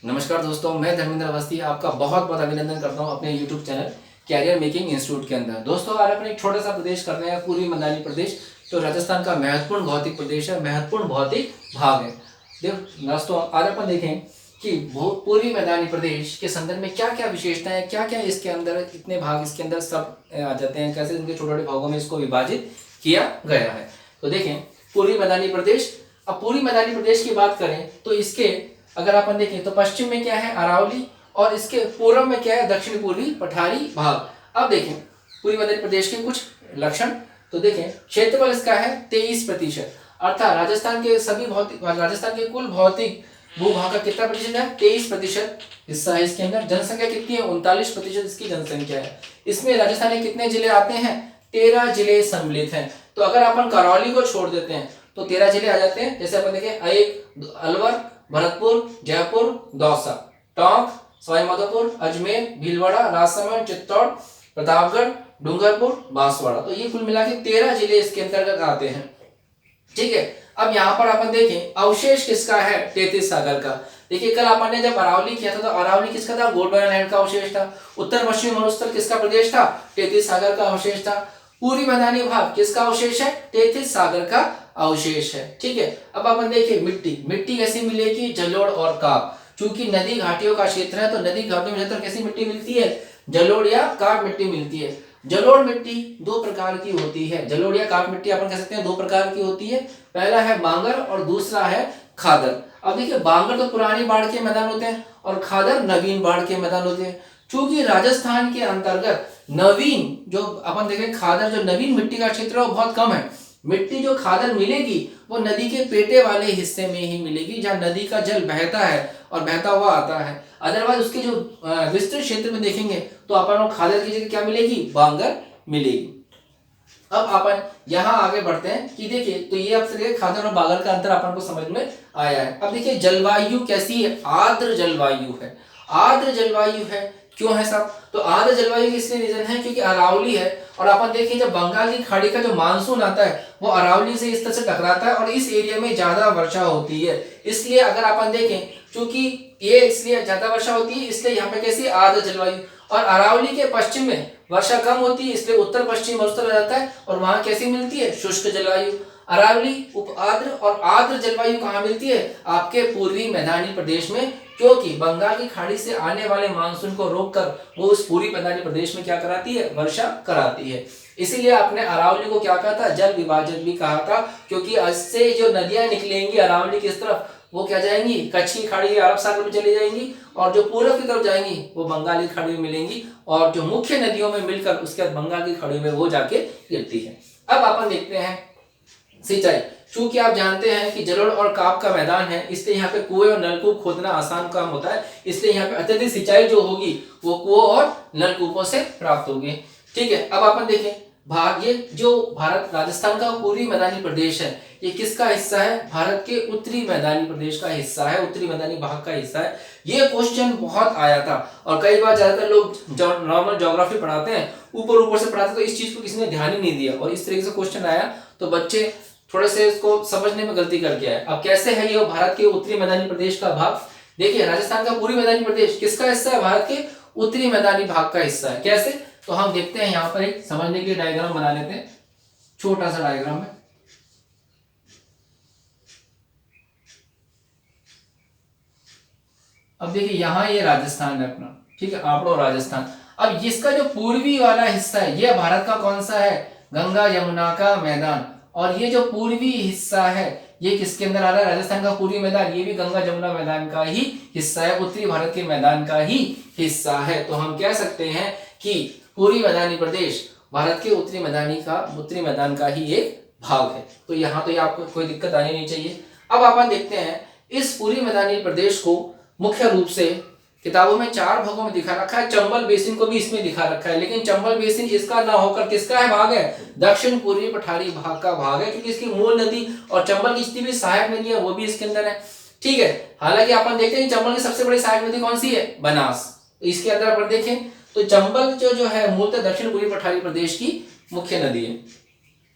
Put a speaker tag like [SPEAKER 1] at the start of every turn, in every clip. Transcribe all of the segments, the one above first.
[SPEAKER 1] नमस्कार दोस्तों, मैं धर्मेंद्र अवस्थी आपका बहुत बहुत अभिनंदन करता हूं अपने YouTube channel career making institute के अंदर। दोस्तों, आज अपन एक छोटा सा प्रदेश कर रहे हैं, पूर्वी मैदानी प्रदेश, जो राजस्थान का महत्वपूर्ण भौतिक प्रदेश है, महत्वपूर्ण भौतिक भाग है। दोस्तों, आज अपन देखें कि पूर्वी मैदानी प्रदेश के संदर्भ में क्या क्या विशेषताएं हैं, क्या क्या इसके अंदर इतने भाग इसके अंदर सब आ जाते हैं, कैसे इनके छोटे छोटे भागों में इसको विभाजित किया गया है। तो देखें पूर्वी मैदानी प्रदेश। अब पूर्वी मैदानी प्रदेश की बात करें तो इसके अगर अपन देखें तो पश्चिम में क्या है, अरावली, और इसके पूर्व में क्या है, दक्षिण पूर्वी पठारी भाग। अब देखें पूर्वी मध्य प्रदेश के कुछ लक्षण। तो देखें क्षेत्रफल इसका है 23%, अर्थात राजस्थान के कुल भौतिक भूभाग का कितना प्रतिशत है, 23% हिस्सा है इसके अंदर। जनसंख्या कितनी है, 39% इसकी जनसंख्या है। इसमें राजस्थान के कितने जिले आते हैं, 13 जिले सम्मिलित हैं। तो अगर अपन करौली को छोड़ देते हैं तो 13 जिले आ जाते हैं। जैसे अपन देखें एक अलवर, भरतपुर, जयपुर, दौसा, टोंक, सवाई माधोपुर, अजमेर, भीलवाड़ा, राजसमंद, चित्तौड़, प्रतापगढ़, डूंगरपुर, बांसवाड़ा। तो ये कुल मिला के 13 जिले इसके अंतर्गत आते हैं। ठीक है, अब यहाँ पर अपन देखें अवशेष किसका है, 33 सागर का। देखिए कल अपन ने जब अरावली किया था तो अरावली किसका था, गोंडवाना लैंड का अवशेष था। उत्तर पश्चिम मरुस्थल किसका प्रदेश था, 33 सागर का अवशेष था। पूर्वी मैदानी भाग किसका अवशेष है, 33 सागर का अवशेष है। ठीक है, अब अपन देखिए मिट्टी कैसी मिलेगी, जलोढ़ और काप। चूंकि नदी घाटियों का क्षेत्र है तो नदी घाटियों में ज्यादातर कैसी मिट्टी मिलती है, जलोढ़ या काप मिट्टी मिलती है। जलोढ़ मिट्टी दो प्रकार की होती है, जलोढ़ या काप मिट्टी अपन कह सकते हैं दो प्रकार की होती है। पहला है बांगर और दूसरा है खादर। अब देखिए बांगर तो पुरानी बाढ़ के मैदान होते हैं और खादर नवीन बाढ़ के मैदान होते हैं। चूंकि राजस्थान के अंतर्गत नवीन जो अपन देखें खादर, जो नवीन मिट्टी का क्षेत्र है वो बहुत कम है। मिट्टी जो खादर मिलेगी वो नदी के पेटे वाले हिस्से में ही मिलेगी, जहाँ नदी का जल बहता है और बहता हुआ आता है। अदरवाइज उसके जो विस्तृत क्षेत्र में देखेंगे तो अपन को खादर की जगह क्या मिलेगी, बांगर मिलेगी। अब अपन यहाँ आगे बढ़ते हैं कि देखिए तो ये आपसे खादर और बांगर का अंतर अपन को समझ में आया है। अब देखिए जलवायु कैसी है, आर्द्र जलवायु है। आर्द्र जलवायु है, क्यों है साहब, तो आर्द्र जलवायु इसलिए रीजन है क्योंकि अरावली है और अपन देखिए जब बंगाल की खाड़ी का जो मानसून आता है वो अरावली से इस तरह से टकराता है और इस एरिया में ज्यादा वर्षा होती है। इसलिए अगर अपन देखें चूंकि ये इसलिए ज्यादा वर्षा होती है इसलिए यहाँ पे कैसी आर्द्र जलवायु। और अरावली के पश्चिम में वर्षा कम होती है इसलिए उत्तर पश्चिम मरुस्थल आ जाता है और वहां कैसी मिलती है, शुष्क जलवायु। अरावली उप आर्द्र और आर्द्र जलवायु कहाँ मिलती है, आपके पूर्वी मैदानी प्रदेश में, क्योंकि बंगाल की खाड़ी से आने वाले मानसून को रोककर वो उस पूर्वी मैदानी प्रदेश में क्या कराती है, वर्षा कराती है। इसीलिए आपने अरावली को क्या कहा था, जल विभाजक भी कहा था, क्योंकि इससे जो नदियां निकलेंगी अरावली की तरफ वो क्या जाएंगी, कच्छ की खाड़ी अरब सागर में चली जाएंगी और जो पूर्व की तरफ जाएंगी वो बंगाल की खाड़ी में मिलेंगी और जो मुख्य नदियों में मिलकर उसके बाद बंगाल की खाड़ी में वो जाके गिरती है। अब अपन देखते हैं सिंचाई। चूंकि आप जानते हैं कि जलोढ़ और काप का मैदान है इसलिए यहाँ पे कुएं और नलकूप खोदना आसान काम होता है, इसलिए यहाँ पे अत्यधिक सिंचाई जो होगी वो कुओं और नलकूपों से प्राप्त होगी। ठीक है, अब अपन देखें भाग, ये जो भारत राजस्थान का पूर्वी मैदानी प्रदेश है ये किसका हिस्सा है, भारत के उत्तरी मैदानी प्रदेश का हिस्सा है, उत्तरी मैदानी भाग का हिस्सा है। ये क्वेश्चन बहुत आया था और कई बार ज्यादातर लोग नॉर्मल ज्योग्राफी पढ़ाते हैं ऊपर ऊपर से पढ़ाते तो इस चीज को किसी ने ध्यान ही नहीं दिया और इस तरीके से क्वेश्चन आया तो बच्चे थोड़े से इसको समझने में गलती कर गया है। अब कैसे है ये भारत के उत्तरी मैदानी प्रदेश का भाग, देखिए राजस्थान का पूर्वी मैदानी प्रदेश किसका हिस्सा है, भारत के उत्तरी मैदानी भाग का हिस्सा है। कैसे, तो हम देखते हैं यहाँ पर एक समझने के लिए डायग्राम बना लेते हैं, छोटा सा डायग्राम है। अब देखिए यहाँ ये राजस्थान है अपना, ठीक है, आपड़ो राजस्थान। अब इसका जो पूर्वी वाला हिस्सा है ये भारत का कौन सा है, गंगा यमुना का मैदान। और ये जो पूर्वी हिस्सा है ये किसके अंदर आ रहा है, राजस्थान का पूर्वी मैदान, ये भी गंगा जमुना मैदान का ही हिस्सा है, उत्तरी भारत के मैदान का ही हिस्सा है। तो हम कह सकते हैं कि पूर्वी मैदानी प्रदेश भारत के उत्तरी मैदान का ही एक भाग है। तो यहाँ तो ये आपको कोई दिक्कत आनी नहीं चाहिए। अब अपन देखते हैं इस पूर्वी मैदानी प्रदेश को मुख्य रूप से किताबों में 4 भागों में दिखा रखा है, चंबल बेसिन को भी इसमें दिखा रखा है, लेकिन चंबल बेसिन इसका ना होकर किसका है भाग है, दक्षिण पूर्वी पठारी भाग का भाग है, क्योंकि इसकी मूल नदी और चंबल की जितनी भी सहायक नदी है वो भी इसके अंदर है। ठीक है, हालांकि अपन देखते हैं चंबल की सबसे बड़ी सहायक नदी कौन सी है, बनास। इसके अंदर अपन देखें तो चंबल जो है मूलतः दक्षिण पूर्वी पठारी प्रदेश की मुख्य नदी है।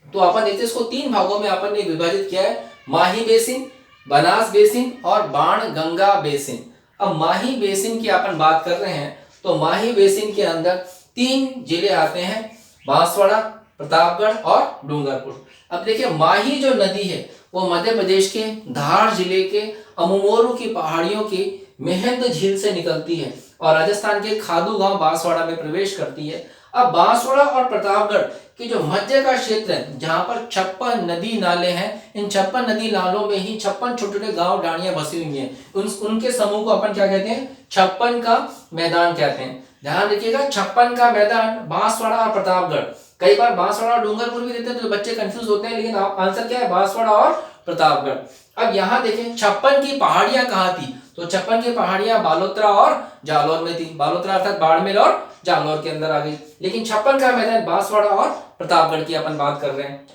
[SPEAKER 1] तो अपन देखते हैं इसको 3 भागों में अपन ने विभाजित किया है, माही बेसिन, बनास बेसिन और बाण गंगा बेसिन। अब माही बेसिन की अपन बात कर रहे हैं तो माही बेसिन के अंदर 3 जिले आते हैं, बांसवाड़ा, प्रतापगढ़ और डूंगरपुर। अब देखिए माही जो नदी है वो मध्य प्रदेश के धार जिले के अमूमोरू की पहाड़ियों की मेहंद झील से निकलती है और राजस्थान के खादू गांव बांसवाड़ा में प्रवेश करती है। अब बांसवाड़ा और प्रतापगढ़ की जो मध्य का क्षेत्र है जहां पर 56 नदी नाले हैं, इन 56 नदी नालों में ही 56 छोटे छोटे गांव डाणियां बसी हुई हैं। उनके समूह को अपन क्या कहते हैं? 56 का मैदान कहते हैं। ध्यान रखिएगा, 56 का मैदान बांसवाड़ा और प्रतापगढ़। कई बार बांसवाड़ा और डूंगरपुर भी देते हैं तो बच्चे कंफ्यूज होते हैं, लेकिन आंसर क्या है? बांसवाड़ा और प्रतापगढ़। अब यहाँ देखें 56 की पहाड़ियां कहाँ थी? तो 56 की पहाड़ियां बालोतरा और जालौर में थी। बालोतरा अर्थात बाड़मेर और जालौर के अंदर आ गई, लेकिन 56 का मैदान बांसवाड़ा और प्रतापगढ़ की अपन बात कर रहे हैं।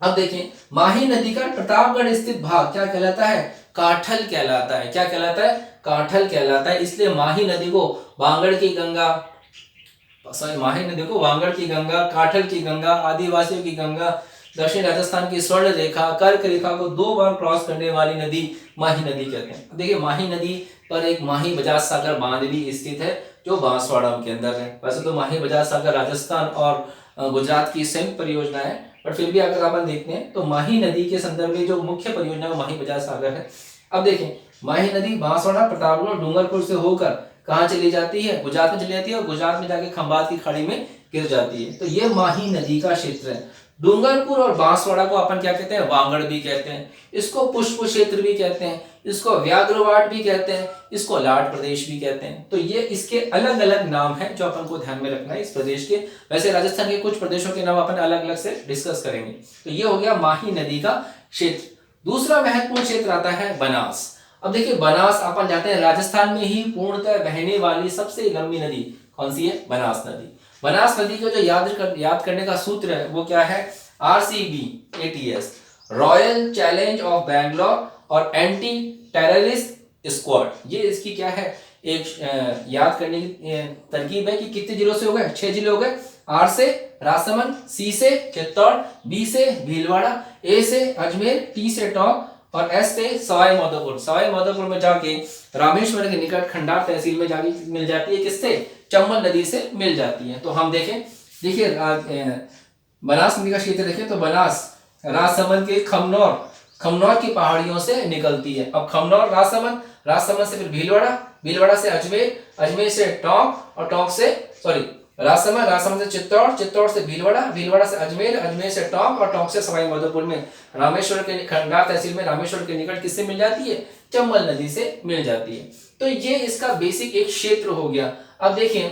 [SPEAKER 1] अब देखें माही नदी का प्रतापगढ़ स्थित भाग क्या कहलाता है? काठल कहलाता है। क्या कहलाता है? काठल कहलाता है। इसलिए माही नदी को वांगड़ की गंगा, माही नदी को वांगड़ की गंगा, काठल की गंगा, आदिवासियों की गंगा, दक्षिण राजस्थान की स्वर्ण रेखा, कर्क रेखा को 2 बार क्रॉस करने वाली नदी माही नदी कहते हैं। देखिए माही नदी पर एक माही बजाज सागर बांध भी स्थित है जो बांसवाड़ा के अंदर है। वैसे तो माही बजाज सागर राजस्थान और गुजरात की संयुक्त परियोजना है, पर फिर भी अगर अपन देखते हैं तो माही नदी के संदर्भ में जो मुख्य परियोजना है माही बजाज सागर है। अब देखें माही नदी बांसवाड़ा, प्रतापगढ़ और डूंगरपुर से होकर कहाँ चली जाती है? गुजरात में चली जाती है और गुजरात में जाके खंबात की खाड़ी में गिर जाती है। तो ये माही नदी का क्षेत्र है। डूंगरपुर और बांसवाड़ा को अपन क्या कहते हैं? वांगड़ भी कहते हैं, इसको पुष्प क्षेत्र भी कहते हैं, इसको व्याघ्रवाट भी कहते हैं, इसको लाट प्रदेश भी कहते हैं। तो ये इसके अलग अलग नाम हैं जो अपन को ध्यान में रखना है इस प्रदेश के। वैसे राजस्थान के कुछ प्रदेशों के नाम अपन अलग अलग से डिस्कस करेंगे। तो ये हो गया माही नदी का क्षेत्र। दूसरा महत्वपूर्ण क्षेत्र आता है बनास। अब देखिए बनास अपन जानते हैं राजस्थान में ही पूर्णतः बहने वाली सबसे लंबी नदी कौन सी है? बनास नदी। बनास नदी को जो याद करने का सूत्र है वो क्या है? RCBATS, royal challenge of Bangalore और एंटी टेररिस्ट स्क्वाड। ये इसकी क्या है? एक याद करने की तरकीब है कि कितने जिलों से हो गए? 6 जिले हो गए। R से राजसमंद, C से चित्तौड़, B से भीलवाड़ा, A से अजमेर, T से टोंक और S से सवाई माधोपुर। सवाई माधोपुर में जाके रामेश्वर के निकट खंडार तहसील में जाके मिल जाती है। किससे? चंबल नदी से मिल जाती है। तो हम देखें, देखिए बनास नदी का क्षेत्र देखें तो बनास राजसमंद के खमनौर की पहाड़ियों से निकलती है। अब खमनौर राजसमंद से फिर भीलवाड़ा से अजमेर से टोंक और टोंक से राजसमंद से चित्तौड़ से भीलवाड़ा से अजमेर से टोंक और टोंक से सवाई माधोपुर में रामेश्वर के खंडार तहसील में रामेश्वर के निकट किससे मिल जाती है? चंबल नदी से मिल जाती है। तो ये इसका बेसिक एक क्षेत्र हो गया। अब देखें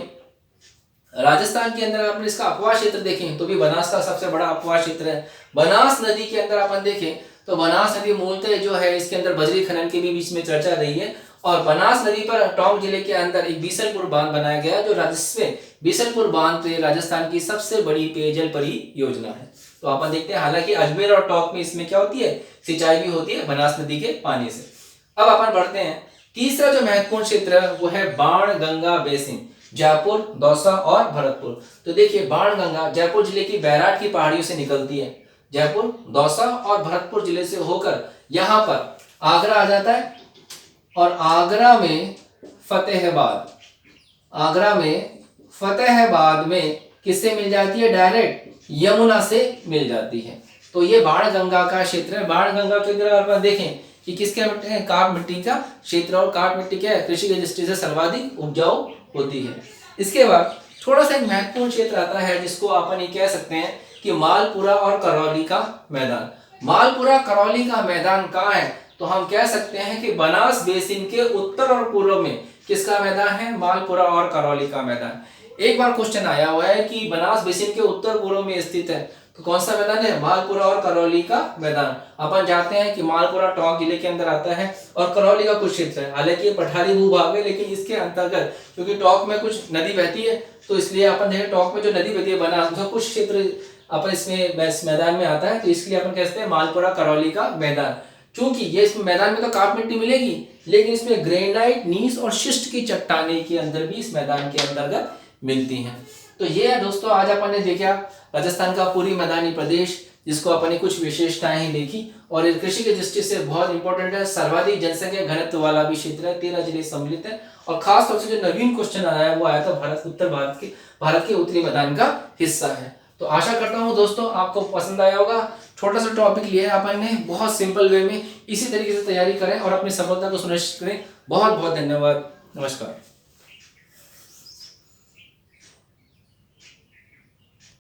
[SPEAKER 1] राजस्थान के अंदर अपन इसका अपवाह क्षेत्र देखें तो भी बनास का सबसे बड़ा अपवाह क्षेत्र है। बनास नदी के अंदर अपन देखें तो बनास नदी मूलतः जो है इसके अंदर बजरी खनन के भी बीच में चर्चा रही है और बनास नदी पर टोंक जिले के अंदर एक बीसलपुर बांध बनाया गया जो बीसलपुर बांध राजस्थान की सबसे बड़ी पेयजल परियोजना है। तो अपन देखते हैं हालांकि अजमेर और टोंक में इसमें क्या होती है? सिंचाई भी होती है बनास नदी के पानी से। अब अपन बढ़ते हैं, तीसरा जो महत्वपूर्ण क्षेत्र है वो है बाण गंगा बेसिन, जयपुर, दौसा और भरतपुर। तो देखिए बाण गंगा जयपुर जिले की बैराट की पहाड़ियों से निकलती है। जयपुर, दौसा और भरतपुर जिले से होकर यहाँ पर आगरा आ जाता है और आगरा में फतेहाबाद में किससे मिल जाती है? डायरेक्ट यमुना से मिल जाती है। तो ये बाण गंगा का क्षेत्र है। बाण गंगा के अंदर अगर देखें कि किसके काट मिट्टी का क्षेत्र और काट मिट्टी क्या है? कृषि की दृष्टि से सर्वाधिक उपजाऊ होती है। इसके बाद थोड़ा सा एक महत्वपूर्ण क्षेत्र आता है जिसको अपन ये कह सकते हैं कि मालपुरा और करौली का मैदान। मालपुरा करौली का मैदान कहाँ है? तो हम कह सकते हैं कि बनास बेसिन के उत्तर और पूर्व में किसका मैदान है? मालपुरा और करौली का मैदान। एक बार क्वेश्चन आया हुआ है कि बनास बेसिन के उत्तर पूर्व में स्थित है तो कौन सा मैदान है? मालपुरा और करौली का मैदान। अपन जानते हैं कि मालपुरा टोंक जिले के अंदर आता है और करौली का कुछ क्षेत्र है। हालांकि ये पठारी भूभाग है लेकिन इसके अंतर्गत क्योंकि टोंक में कुछ नदी बहती है तो इसलिए अपन देखें टोंक में जो नदी बहती है बनास उसका कुछ क्षेत्र अपन इसमें मैदान में आता है। तो इसलिए अपन कहते हैं मालपुरा करौली का मैदान। चूंकि ये इस मैदान में तो काट मिट्टी मिलेगी लेकिन इसमें ग्रेनाइट, नीस और शिस्ट की चट्टाने के अंदर भी इस मैदान के अंतर्गत मिलती हैं। तो ये है दोस्तों आज अपन ने देखा राजस्थान का पूरी मैदानी प्रदेश जिसको अपन ने कुछ विशेषताएं ही देखी। और ये कृषि की दृष्टि से बहुत इंपॉर्टेंट है, सर्वाधिक जनसंख्या घनत्व वाला भी क्षेत्र है, 13 जिले सम्मिलित है। और खास तौर से जो नवीन क्वेश्चन आया है वो आया था उत्तर भारत के उत्तरी मैदान का हिस्सा है। तो आशा करता हूँ दोस्तों आपको पसंद आया होगा। छोटा सा टॉपिक लिया है अपन ने, बहुत सिंपल वे में, इसी तरीके से तैयारी करें और अपनी सफलता को सुनिश्चित करें। बहुत बहुत धन्यवाद, नमस्कार।